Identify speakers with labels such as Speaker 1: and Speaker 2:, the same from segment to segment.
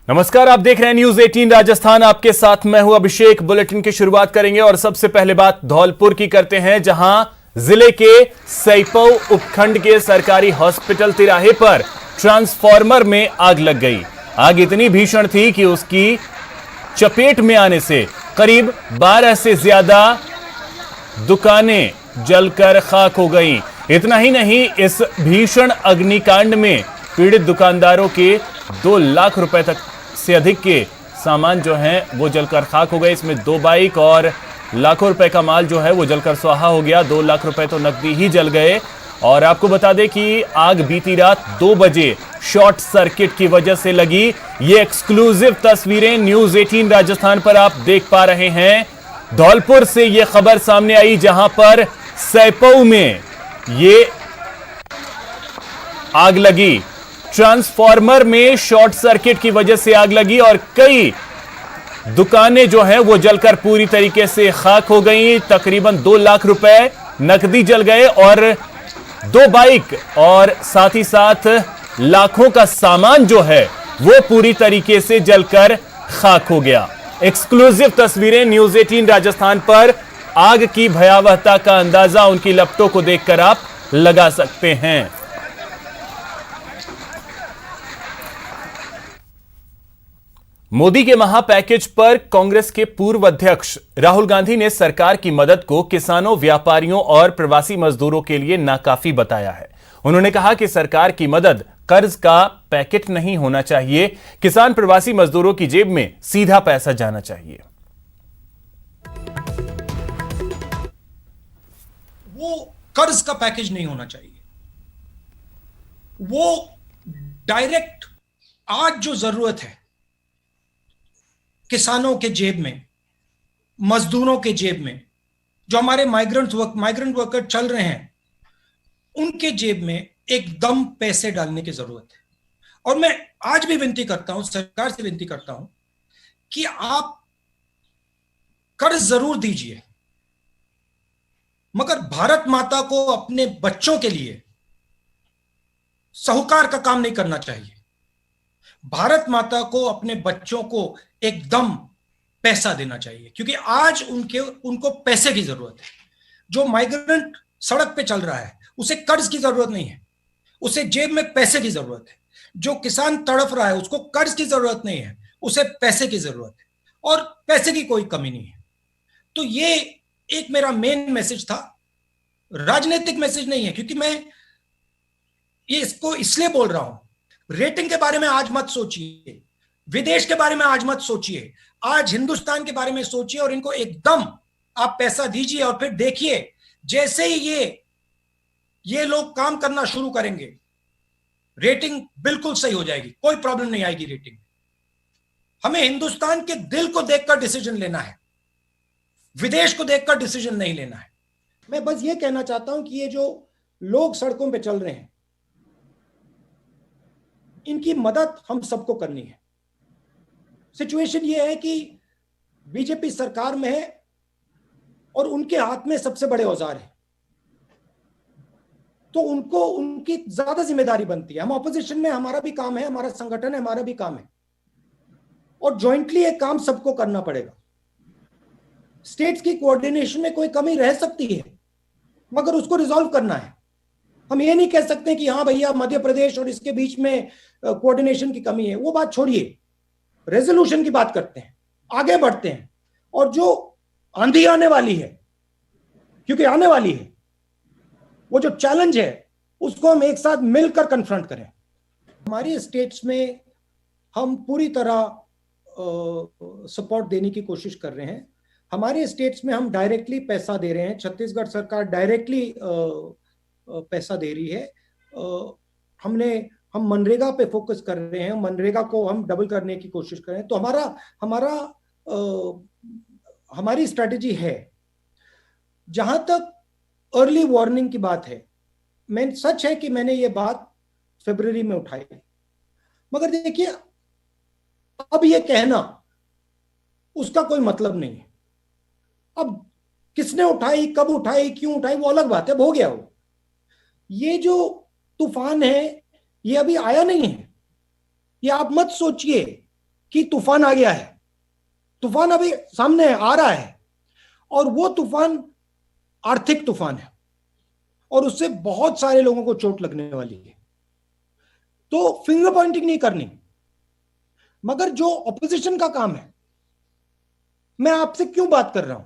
Speaker 1: नमस्कार, आप देख रहे हैं न्यूज 18 राजस्थान। आपके साथ मैं हूं अभिषेक। बुलेटिन की शुरुआत करेंगे और सबसे पहले बात धौलपुर की करते हैं, जहां जिले के सैपौ उपखंड के सरकारी हॉस्पिटल तिराहे पर ट्रांसफार्मर में आग लग गई। आग इतनी भीषण थी कि उसकी चपेट में आने से करीब 12 से ज्यादा दुकानें जलकर खाक हो गईं। इतना ही नहीं, इस भीषण अग्निकांड में पीड़ित दुकानदारों के 2 लाख रुपए तक से अधिक के सामान जो है वो जलकर खाक हो गए। इसमें 2 बाइक और लाखों रुपए का माल जो है वो जलकर स्वाहा हो गया। 2 लाख रुपए तो नकदी ही जल गए। और आपको बता दें कि आग बीती रात 2 बजे शॉर्ट सर्किट की वजह से लगी। ये एक्सक्लूसिव तस्वीरें न्यूज 18 राजस्थान पर आप देख पा रहे हैं। धौलपुर से ये खबर सामने आई, जहां पर सैपौ में ये आग लगी। ट्रांसफार्मर में शॉर्ट सर्किट की वजह से आग लगी और कई दुकानें जो हैं वो जलकर पूरी तरीके से खाक हो गई। तकरीबन 2 लाख रुपए नकदी जल गए और 2 बाइक और साथ ही साथ लाखों का सामान जो है वो पूरी तरीके से जलकर खाक हो गया। एक्सक्लूसिव तस्वीरें न्यूज 18 राजस्थान पर। आग की भयावहता का अंदाजा उनकी लपटों को देखकर आप लगा सकते हैं। मोदी के महापैकेज पर कांग्रेस के पूर्व अध्यक्ष राहुल गांधी ने सरकार की मदद को किसानों, व्यापारियों और प्रवासी मजदूरों के लिए नाकाफी बताया है। उन्होंने कहा कि सरकार की मदद कर्ज का पैकेट नहीं होना चाहिए। किसान, प्रवासी मजदूरों की जेब में सीधा पैसा जाना चाहिए।
Speaker 2: वो कर्ज का पैकेज नहीं होना चाहिए। वो डायरेक्ट आज जो जरूरत है किसानों के जेब में, मजदूरों के जेब में, जो हमारे माइग्रेंट वर्कर चल रहे हैं उनके जेब में एकदम पैसे डालने की जरूरत है। और मैं आज भी विनती करता हूं, सरकार से विनती करता हूं कि आप कर्ज जरूर दीजिए, मगर भारत माता को अपने बच्चों के लिए साहूकार का काम नहीं करना चाहिए। भारत माता को अपने बच्चों को एकदम पैसा देना चाहिए, क्योंकि आज उनको पैसे की जरूरत है। जो माइग्रेंट सड़क पे चल रहा है उसे कर्ज की जरूरत नहीं है, उसे जेब में पैसे की जरूरत है। जो किसान तड़फ रहा है उसको कर्ज की जरूरत नहीं है, उसे पैसे की जरूरत है, और पैसे की कोई कमी नहीं है। तो ये एक मेरा मेन मैसेज था, राजनीतिक मैसेज नहीं है, क्योंकि मैं ये इसको इसलिए बोल रहा हूं। रेटिंग के बारे में आज मत सोचिए, विदेश के बारे में आज मत सोचिए, आज हिंदुस्तान के बारे में सोचिए और इनको एकदम आप पैसा दीजिए। और फिर देखिए, जैसे ही ये लोग काम करना शुरू करेंगे, रेटिंग बिल्कुल सही हो जाएगी, कोई प्रॉब्लम नहीं आएगी रेटिंग। हमें हिंदुस्तान के दिल को देखकर डिसीजन लेना है, विदेश को देखकर डिसीजन नहीं लेना है। मैं बस ये कहना चाहता हूं कि ये जो लोग सड़कों पे चल रहे हैं, इनकी मदद हम सबको करनी है। सिचुएशन ये है कि बीजेपी सरकार में है और उनके हाथ में सबसे बड़े औजार है, तो उनको उनकी ज्यादा जिम्मेदारी बनती है। हम ऑपोजिशन में, हमारा भी काम है, हमारा संगठन है, हमारा भी काम है, और ज्वाइंटली एक काम सबको करना पड़ेगा। स्टेट्स की कोऑर्डिनेशन में कोई कमी रह सकती है, मगर उसको रिजॉल्व करना है। हम ये नहीं कह सकते कि हाँ भैया मध्य प्रदेश और इसके बीच में कोऑर्डिनेशन की कमी है। वो बात छोड़िए, रेजोल्यूशन की बात करते हैं, आगे बढ़ते हैं। और जो आंधी आने वाली है, क्योंकि आने वाली है, वो जो चैलेंज है उसको हम एक साथ मिलकर कन्फ्रंट करें। हमारी स्टेट्स में हम पूरी तरह सपोर्ट देने की कोशिश कर रहे हैं। हमारे स्टेट्स में हम डायरेक्टली पैसा दे रहे हैं। छत्तीसगढ़ सरकार डायरेक्टली पैसा दे रही है। हम मनरेगा पे फोकस कर रहे हैं, मनरेगा को हम डबल करने की कोशिश कर रहे हैं। तो हमारी स्ट्रैटेजी है। जहां तक अर्ली वार्निंग की बात है, मैं सच है कि मैंने ये बात फरवरी में उठाई, मगर देखिए अब ये कहना उसका कोई मतलब नहीं है। अब किसने उठाई, कब उठाई, क्यों उठाई, वो अलग बात है, हो गया वो। ये जो तूफान है ये अभी आया नहीं है। ये आप मत सोचिए कि तूफान आ गया है, तूफान अभी सामने आ रहा है, और वो तूफान आर्थिक तूफान है और उससे बहुत सारे लोगों को चोट लगने वाली है। तो फिंगर पॉइंटिंग नहीं करनी, मगर जो ऑपोजिशन का काम है, मैं आपसे क्यों बात कर रहा हूं?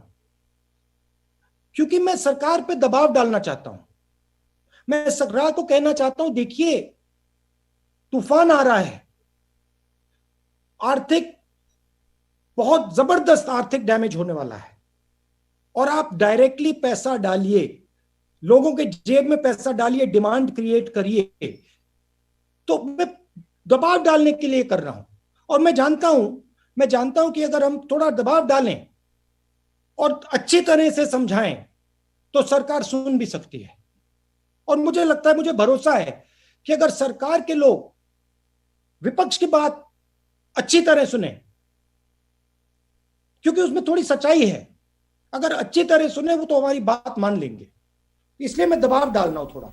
Speaker 2: क्योंकि मैं सरकार पे दबाव डालना चाहता हूं। मैं सरकार को कहना चाहता हूं, देखिए तूफान आ रहा है, आर्थिक बहुत जबरदस्त आर्थिक डैमेज होने वाला है, और आप डायरेक्टली पैसा डालिए, लोगों के जेब में पैसा डालिए, डिमांड क्रिएट करिए। तो मैं दबाव डालने के लिए कर रहा हूं, और मैं जानता हूं कि अगर हम थोड़ा दबाव डालें और अच्छी तरह से समझाएं तो सरकार सुन भी सकती है। और मुझे लगता है, मुझे भरोसा है कि अगर सरकार के लोग विपक्ष की बात अच्छी तरह सुने, क्योंकि उसमें थोड़ी सच्चाई है, अगर अच्छी तरह सुने वो तो हमारी बात मान लेंगे। इसलिए मैं दबाव डाल रहा हूं थोड़ा।